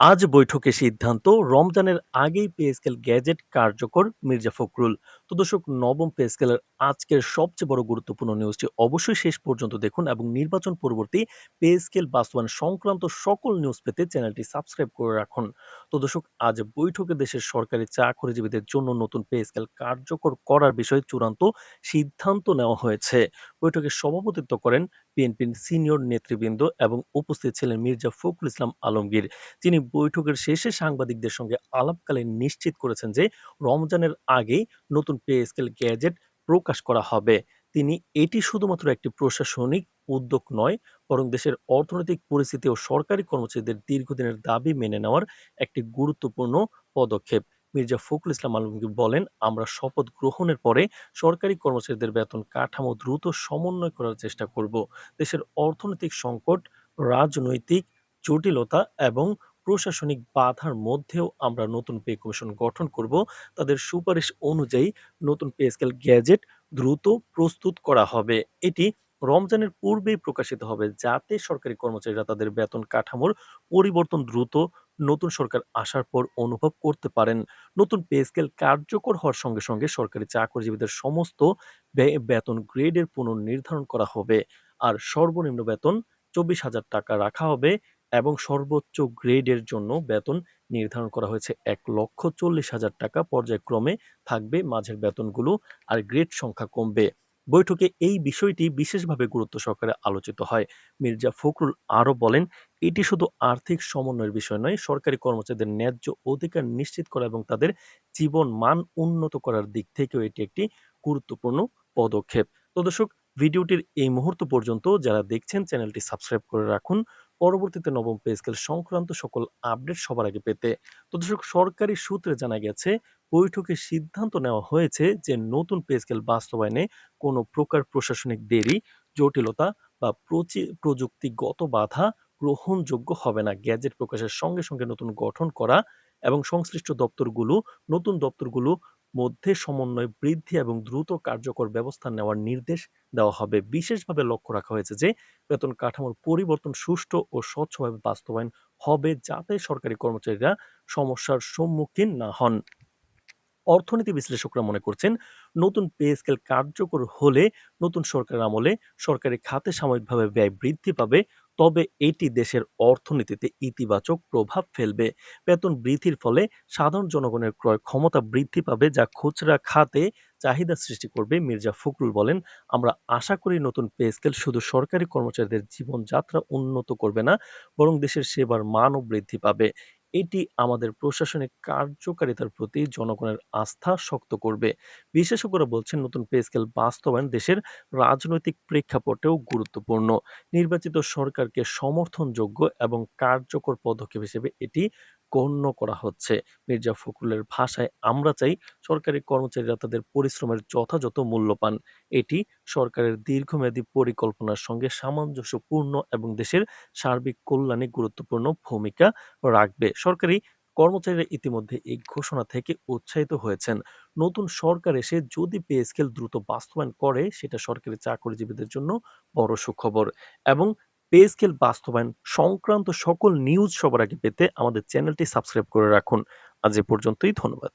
আজ বৈঠকে সিদ্ধান্ত রমজানের আগেই পে স্কেল গ্যাজেট কার্যকর মির্জা ফখরুল। তো দর্শক, নবম পে স্কেলের আজকের সবচেয়ে বড় গুরুত্বপূর্ণ নিউজটি অবশ্যই শেষ পর্যন্ত দেখুন এবং নির্বাচন পরবর্তী পে স্কেল বাস্তবায়ন সংক্রান্ত সকল নিউজ পেতে চ্যানেলটি সাবস্ক্রাইব করে রাখুন। তো দর্শক, আজ বৈঠকে দেশের সরকারি চাকরিজীবীদের জন্য নতুন পে স্কেল কার্যকর করার বিষয়ে চূড়ান্ত সিদ্ধান্ত নেওয়া হয়েছে। বৈঠকে সভাপতিত্ব করেন বিএনপির সিনিয়র নেতৃবৃন্দ এবং উপস্থিত ছিলেন মির্জা ফখরুল ইসলাম আলমগীর। তিনি বৈঠকের শেষে সাংবাদিকদের সঙ্গে আলাপকালে নিশ্চিত করেছেন যে রমজানের আগেই নতুন পে স্কেল গ্যাজেট প্রকাশ করা হবে। তিনি এটি শুধুমাত্র একটি প্রশাসনিক উদ্যোগ নয়, বরং দেশের অর্থনৈতিক পরিস্থিতি ও সরকারি কর্মচারীদের দীর্ঘদিনের দাবি মেনে নেওয়ার একটি গুরুত্বপূর্ণ পদক্ষেপ। মির্জা ফখরুল ইসলাম আলমগীর বলেন, আমরা শপথ গ্রহণের পরে সরকারি কর্মচারীদের বেতন কাঠামো দ্রুত সমন্বয় করার চেষ্টা করব। দেশের অর্থনৈতিক সংকট, রাজনৈতিক জটিলতা এবং প্রশাসনিক বাধার মধ্যেও আমরা নতুন পে কমিশন গঠন করব। তাদের সুপারিশ অনুযায়ী নতুন পে স্কেল গ্যাজেট দ্রুত প্রস্তুত করা হবে। এটি রমজানের পূর্বেই প্রকাশিত হবে, যাতে সরকারি কর্মচারীরা তাদের বেতন কাঠামোর পরিবর্তন দ্রুত নতুন সরকার আসার পর অনুভব করতে পারেন। নতুন পে স্কেল কার্যকর হওয়ার সঙ্গে সঙ্গে সরকারি চাকরিজীবীদের সমস্ত বেতন গ্রেডের পুনর্নির্ধারণ করা হবে। আর সর্বনিম্ন বেতন 24,000 টাকা রাখা হবে এবং সর্বোচ্চ গ্রেডের জন্য বেতন নির্ধারণ করা হয়েছে 1,40,000 টাকা। পর্যায়ক্রমে থাকবে মাঝের বেতনগুলো, আর গ্রেড সংখ্যা কমবে। বৈঠকে এই বিষয়টি বিশেষভাবে গুরুত্ব সহকারে আলোচিত হয়। মির্জা ফখরুল আরও বলেন, এটি শুধু আর্থিক সমন্বয়ের বিষয় নয়, সরকারি কর্মচারীদের ন্যায্য অধিকার নিশ্চিত করা এবং তাদের জীবন মান উন্নত করার দিক থেকেও এটি একটি গুরুত্বপূর্ণ পদক্ষেপ। তো দর্শক, ভিডিওটির এই মুহূর্ত পর্যন্ত যারা দেখছেন চ্যানেলটি সাবস্ক্রাইব করে রাখুন পরবর্তীতে নবম পে স্কেল সংক্রান্ত সকল আপডেট সবার আগে পেতে। তো দর্শক, সরকারি সূত্রে জানা গেছে বৈঠকে সিদ্ধান্ত নেওয়া হয়েছে যে নতুন পে স্কেল বাস্তবায়নে কোনো প্রকার প্রশাসনিক দেরি, জটিলতা বা প্রযুক্তিগত বাধা গ্রহণযোগ্য হবে না। গ্যাজেট প্রকাশের সঙ্গে সঙ্গে নতুন গঠন করা এবং সংশ্লিষ্ট নতুন দপ্তরগুলো মধ্যে সমন্বয় বৃদ্ধি এবং দ্রুত কার্যকর ব্যবস্থা নেওয়ার নির্দেশ দেওয়া হবে। বিশেষভাবে লক্ষ্য রাখা হয়েছে যে বেতন কাঠামোর পরিবর্তন সুষ্ঠু ও স্বচ্ছভাবে বাস্তবায়ন হবে, যাতে সরকারি কর্মচারীরা সমস্যার সম্মুখীন না হন। অর্থনীতি বিশ্লেষকরা মনে করছেন, নতুন পে স্কেল কার্যকর হলে নতুন সরকার আমলে সরকারি খাতে সাময়িকভাবে ব্যয় বৃদ্ধি পাবে, তবে এটি দেশের অর্থনীতিতে ইতিবাচক প্রভাব ফেলবে। বেতন বৃদ্ধির ফলে সাধারণ জনগণের ক্রয় ক্ষমতা বৃদ্ধি পাবে, যা খুচরা খাতে চাহিদা সৃষ্টি করবে। মির্জা ফখরুল বলেন, আমরা আশা করি নতুন পে স্কেল শুধু সরকারি কর্মচারীদের জীবনযাত্রা উন্নত করবে না, বরং দেশের সেবার মানও বৃদ্ধি পাবে। এটি আমাদের প্রশাসনিক কার্যকারিতার প্রতি জনগণের আস্থা শক্ত করবে। বিশেষজ্ঞরা বলছেন, নতুন পে স্কেল বাস্তবায়ন দেশের রাজনৈতিক প্রেক্ষাপটেও গুরুত্বপূর্ণ। নির্বাচিত সরকারকে সমর্থনযোগ্য এবং কার্যকর পদক্ষেপ হিসেবে এটি গণ্য করা হচ্ছে। মির্জা ফখরুলের ভাষায়, আমরা চাই সরকারি কর্মচারীরা তাদের পরিশ্রমের যথাযথ মূল্য পান। এটি সরকারের দীর্ঘমেয়াদী পরিকল্পনার সঙ্গে সামঞ্জস্যপূর্ণ এবং দেশের সার্বিক কল্যাণে গুরুত্বপূর্ণ ভূমিকা রাখবে। সরকারি কর্মচারীরা ইতিমধ্যে এই ঘোষণা থেকে উৎসাহিত হয়েছেন। নতুন সরকার এসে যদি পে স্কেল দ্রুত বাস্তবায়ন করে, সেটা সরকারি চাকরিজীবীদের জন্য বড় সুখবর। এবং পে স্কেল বাস্তবায়ন সংক্রান্ত সকল নিউজ সবার আগে পেতে আমাদের চ্যানেলটি সাবস্ক্রাইব করে রাখুন। আজ এ পর্যন্তই, ধন্যবাদ।